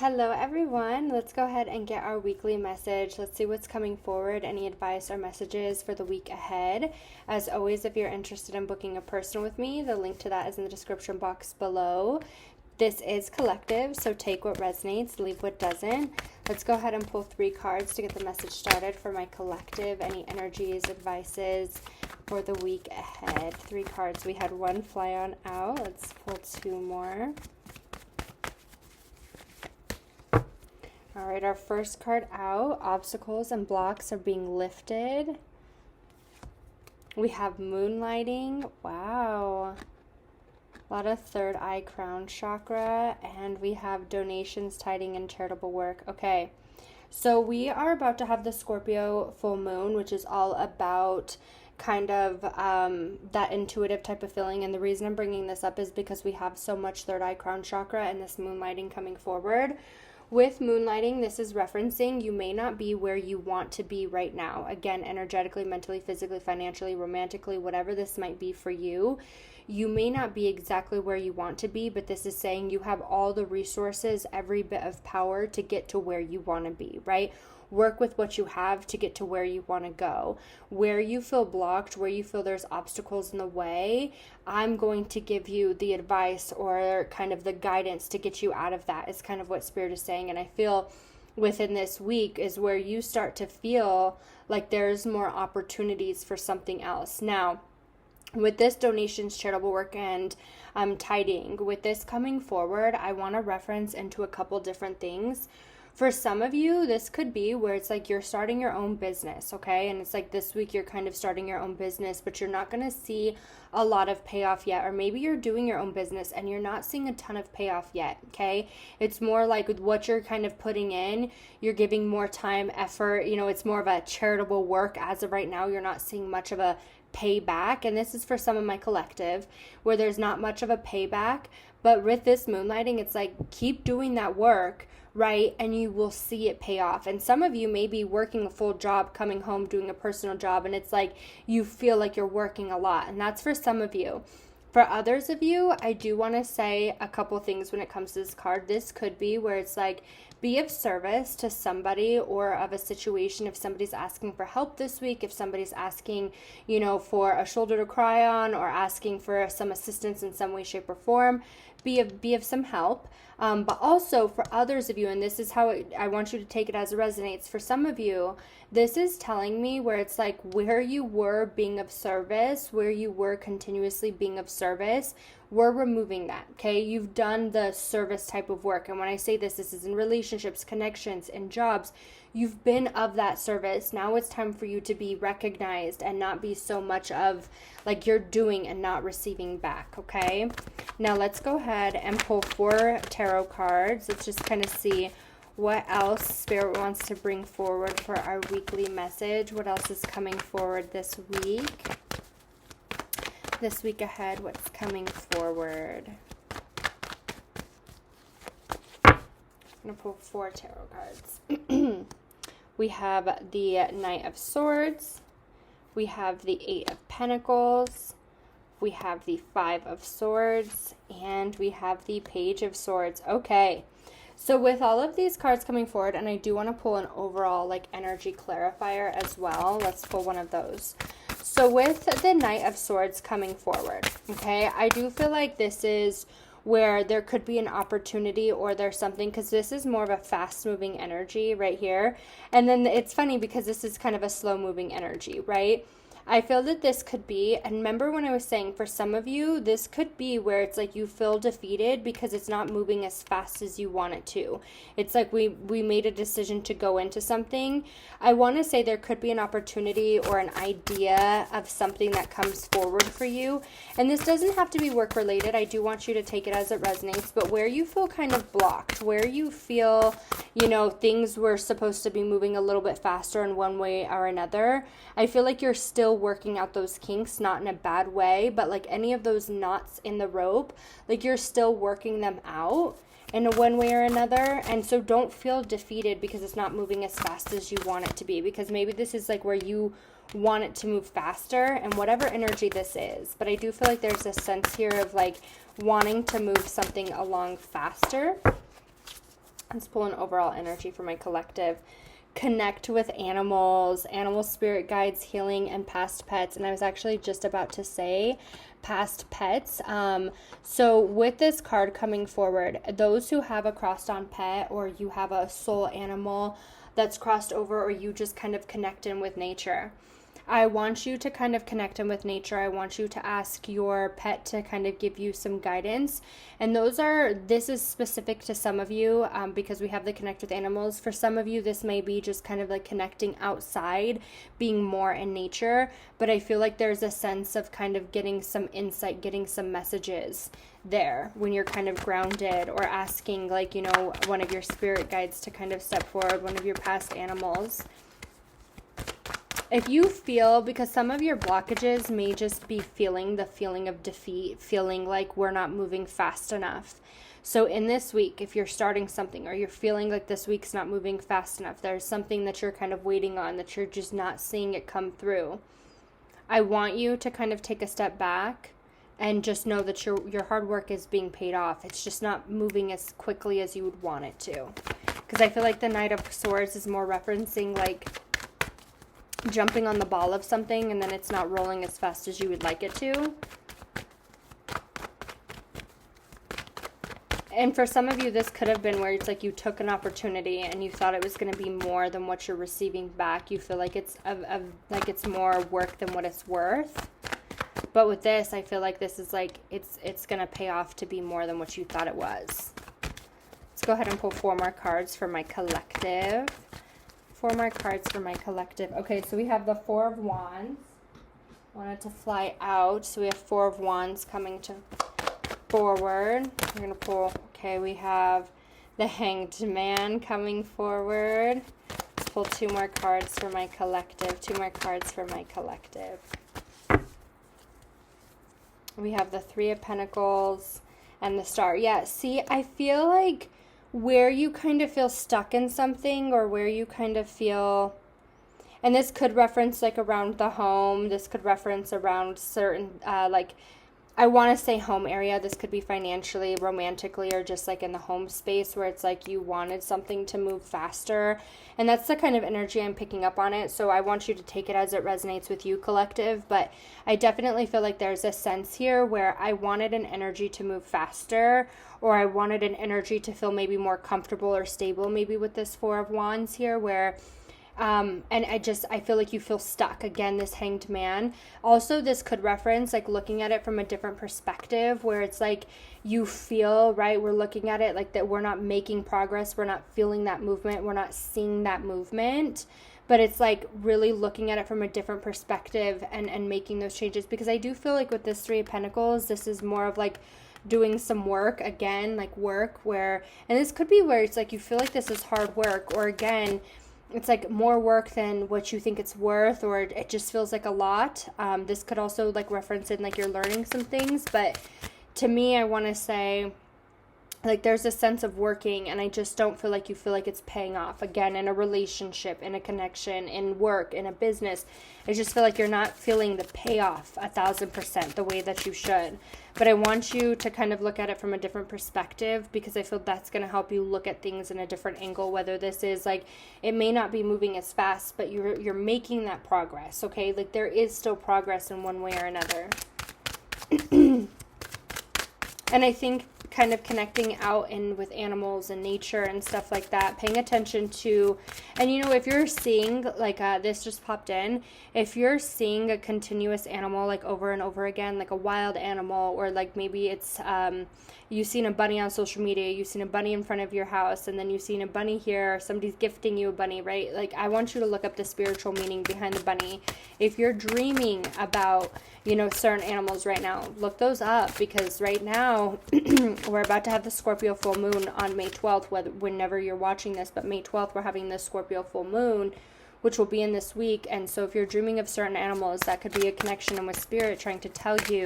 Hello, everyone. Let's go ahead and get our weekly message. Let's see what's coming forward, any advice or messages for the week ahead. As always, if you're interested in booking a personal with me, the link to that is in the description box below. This is collective, so take what resonates, leave what doesn't. Let's go ahead and pull 3 cards to get the message started for my collective. Any energies, advices for the week ahead. 3 cards. We had 1 fly on out. Let's pull 2 more. All right, our first card out, obstacles and blocks are being lifted. We have moonlighting. Wow. A lot of third eye crown chakra. And we have donations, tithing, and charitable work. Okay, so we are about to have the Scorpio full moon, which is all about kind of that intuitive type of feeling. And the reason I'm bringing this up is because we have so much third eye crown chakra and this moonlighting coming forward. With moonlighting, this is referencing you may not be where you want to be right now. Again, energetically, mentally, physically, financially, romantically, whatever this might be for you. You may not be exactly where you want to be, but this is saying you have all the resources, every bit of power to get to where you want to be, right? Work with what you have to get to where you want to go. Where you feel blocked, where you feel there's obstacles in the way, I'm going to give you the advice or kind of the guidance to get you out of that, is kind of what Spirit is saying. And I feel within this week is where you start to feel like there's more opportunities for something else. Now, with this donations, charitable work, and tithing, with this coming forward, I want to reference into a couple different things. For some of you, this could be where it's like you're starting your own business, okay? And it's like this week you're kind of starting your own business, but you're not going to see a lot of payoff yet. Or maybe you're doing your own business and you're not seeing a ton of payoff yet, okay? It's more like with what you're kind of putting in, you're giving more time, effort. You know, it's more of a charitable work. As of right now, you're not seeing much of a payback. And this is for some of my collective where there's not much of a payback. But with this moonlighting, it's like keep doing that work, right? And you will see it pay off. And some of you may be working a full job, coming home, doing a personal job, and it's like you feel like you're working a lot. And that's for some of you. For others of you, I do want to say a couple things when it comes to this card. This could be where it's like, be of service to somebody or of a situation. If somebody's asking for help this week, if somebody's asking, you know, for a shoulder to cry on or asking for some assistance in some way, shape, or form, be of some help. But also for others of you, and this is how I want you to take it as it resonates. For some of you, this is telling me where it's like where you were being of service, where you were continuously being of service, we're removing that, okay? You've done the service type of work. And when I say this is in relationships, connections, and jobs. You've been of that service. Now it's time for you to be recognized and not be so much of like you're doing and not receiving back, okay? Now let's go ahead and pull 4 tarot cards. Let's just kind of see what else Spirit wants to bring forward for our weekly message. What else is coming forward this week? This week ahead, what's coming forward? I'm going to pull 4 tarot cards. We have the Knight of Swords. We have the 8 of Pentacles. We have the 5 of Swords. And we have the Page of Swords. Okay. So with all of these cards coming forward, and I do want to pull an overall like energy clarifier as well. Let's pull one of those. So with the Knight of Swords coming forward, okay, I do feel like this is where there could be an opportunity or there's something, because this is more of a fast moving energy right here. And then it's funny because this is kind of a slow moving energy, right? I feel that this could be, and remember when I was saying for some of you, this could be where it's like you feel defeated because it's not moving as fast as you want it to. It's like we made a decision to go into something. I want to say there could be an opportunity or an idea of something that comes forward for you. And this doesn't have to be work related. I do want you to take it as it resonates, but where you feel kind of blocked, where you feel, you know, things were supposed to be moving a little bit faster in one way or another. I feel like you're still working out those kinks, not in a bad way, but like any of those knots in the rope, like you're still working them out in a one way or another. And so don't feel defeated because it's not moving as fast as you want it to be, because maybe this is like where you want it to move faster and whatever energy this is. But I do feel like there's a sense here of like wanting to move something along faster. Let's pull an overall energy for my collective. Connect with animals, animal spirit guides, healing, and past pets. And I was actually just about to say past pets. So with this card coming forward, those who have a crossed on pet, or you have a soul animal that's crossed over, or you just kind of connect in with nature, I want you to kind of connect in with nature. I want you to ask your pet to kind of give you some guidance. And this is specific to some of you because we have the connect with animals. For some of you, this may be just kind of like connecting outside, being more in nature. But I feel like there's a sense of kind of getting some insight, getting some messages there when you're kind of grounded, or asking like, you know, one of your spirit guides to kind of step forward, one of your past animals. If you feel, because some of your blockages may just be feeling the feeling of defeat, feeling like we're not moving fast enough. So in this week, if you're starting something, or you're feeling like this week's not moving fast enough, there's something that you're kind of waiting on, that you're just not seeing it come through, I want you to kind of take a step back and just know that your hard work is being paid off. It's just not moving as quickly as you would want it to. Because I feel like the Knight of Swords is more referencing like jumping on the ball of something and then it's not rolling as fast as you would like it to. And for some of you, this could have been where it's like you took an opportunity and you thought it was going to be more than what you're receiving back. You feel like it's like it's more work than what it's worth. But with this, I feel like this is like it's going to pay off to be more than what you thought it was. Let's go ahead and pull 4 more cards for my collective. 4 more cards for my collective. Okay, so we have the 4 of Wands. I want it to fly out. So we have 4 of Wands coming to forward. We're going to pull, okay, we have the Hanged Man coming forward. Let's pull 2 more cards for my collective. 2 more cards for my collective. We have the 3 of Pentacles and the Star. Yeah, see, I feel like where you kind of feel stuck in something, or where you kind of feel, and this could reference like around the home, this could reference around certain like, I want to say home area. This could be financially, romantically, or just like in the home space where it's like you wanted something to move faster. And that's the kind of energy I'm picking up on it. So I want you to take it as it resonates with you, collective. But I definitely feel like there's a sense here where I wanted an energy to move faster, or I wanted an energy to feel maybe more comfortable or stable, maybe with this 4 of Wands here, where and I feel like you feel stuck. Again, this Hanged Man. Also, this could reference like looking at it from a different perspective, where it's like you feel, right, we're looking at it like that we're not making progress, we're not feeling that movement, we're not seeing that movement. But it's like really looking at it from a different perspective and making those changes. Because I do feel like with this 3 of Pentacles, this is more of like doing some work, again, like work where, and this could be where it's like you feel like this is hard work, or again, it's like more work than what you think it's worth, or it just feels like a lot. This could also like reference in like you're learning some things, but to me, I want to say like there's a sense of working, and I just don't feel like you feel like it's paying off. Again, in a relationship, in a connection, in work, in a business, I just feel like you're not feeling the payoff 1,000% the way that you should. But I want you to kind of look at it from a different perspective, because I feel that's going to help you look at things in a different angle. Whether this is like, it may not be moving as fast, but you're making that progress, okay? Like there is still progress in one way or another. And I think kind of connecting out in with animals and nature and stuff like that, paying attention to, and you know, if you're seeing like this just popped in, if you're seeing a continuous animal like over and over again, like a wild animal, or like maybe it's you've seen a bunny on social media, you've seen a bunny in front of your house, and then you've seen a bunny here, or somebody's gifting you a bunny, right? Like I want you to look up the spiritual meaning behind the bunny. If you're dreaming about, you know, certain animals right now, look those up, because right now we're about to have the Scorpio full moon on May 12th, whenever you're watching this, but May 12th we're having the Scorpio full moon, which will be in this week. And so if you're dreaming of certain animals, that could be a connection with spirit trying to tell you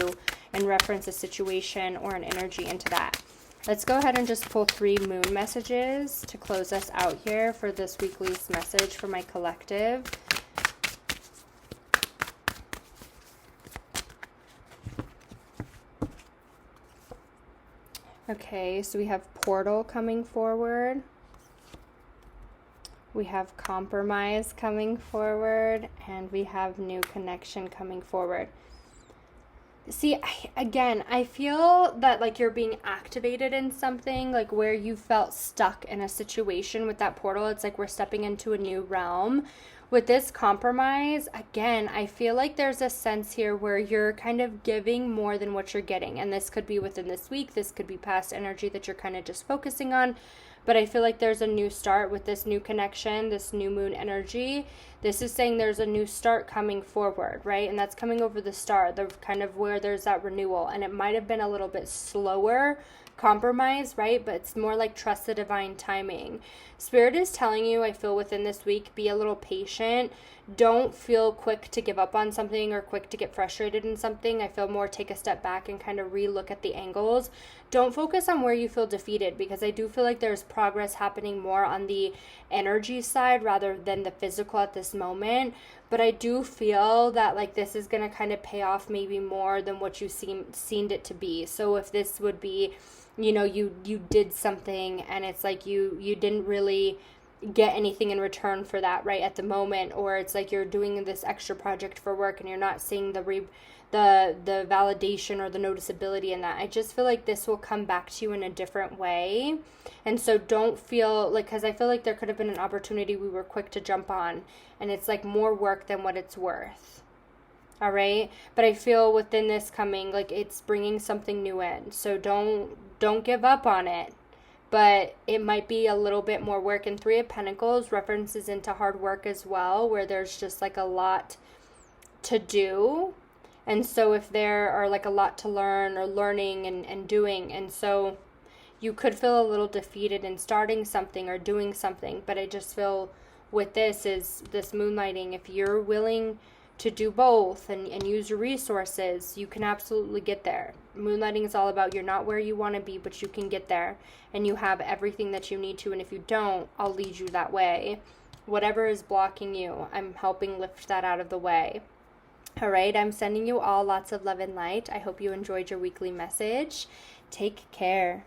and reference a situation or an energy into that. Let's go ahead and just pull 3 moon messages to close us out here for this weekly's message for my collective. Okay, so we have Portal coming forward. We have compromise coming forward, and we have new connection coming forward. See, I feel that like you're being activated in something, like where you felt stuck in a situation with that portal. It's like we're stepping into a new realm. With this compromise, again, I feel like there's a sense here where you're kind of giving more than what you're getting. And this could be within this week, this could be past energy that you're kind of just focusing on. But I feel like there's a new start with this new connection, this new moon energy. This is saying there's a new start coming forward, right? And that's coming over the star, the kind of where there's that renewal. And it might have been a little bit slower compromise, right? But it's more like trust the divine timing. Spirit is telling you, I feel within this week, be a little patient. Don't feel quick to give up on something or quick to get frustrated in something. I feel more take a step back and kind of relook at the angles. Don't focus on where you feel defeated, because I do feel like there's progress happening more on the energy side rather than the physical at this moment. But I do feel that like this is going to kind of pay off maybe more than what you seemed it to be. So if this would be, you know, you did something and it's like you didn't really get anything in return for that right at the moment, or it's like you're doing this extra project for work and you're not seeing the validation or the noticeability in that. I just feel like this will come back to you in a different way. And so don't feel like, because I feel like there could have been an opportunity we were quick to jump on and it's like more work than what it's worth. All right. But I feel within this coming, like it's bringing something new in. So don't give up on it. But it might be a little bit more work. And Three of Pentacles references into hard work as well, where there's just like a lot to do. And so if there are like a lot to learn or learning and doing, and so you could feel a little defeated in starting something or doing something. But I just feel with this is this moonlighting, if you're willing to do both and use your resources, you can absolutely get there. Moonlighting is all about you're not where you want to be, but you can get there and you have everything that you need to. And if you don't, I'll lead you that way. Whatever is blocking you, I'm helping lift that out of the way. All right, I'm sending you all lots of love and light. I hope you enjoyed your weekly message. Take care.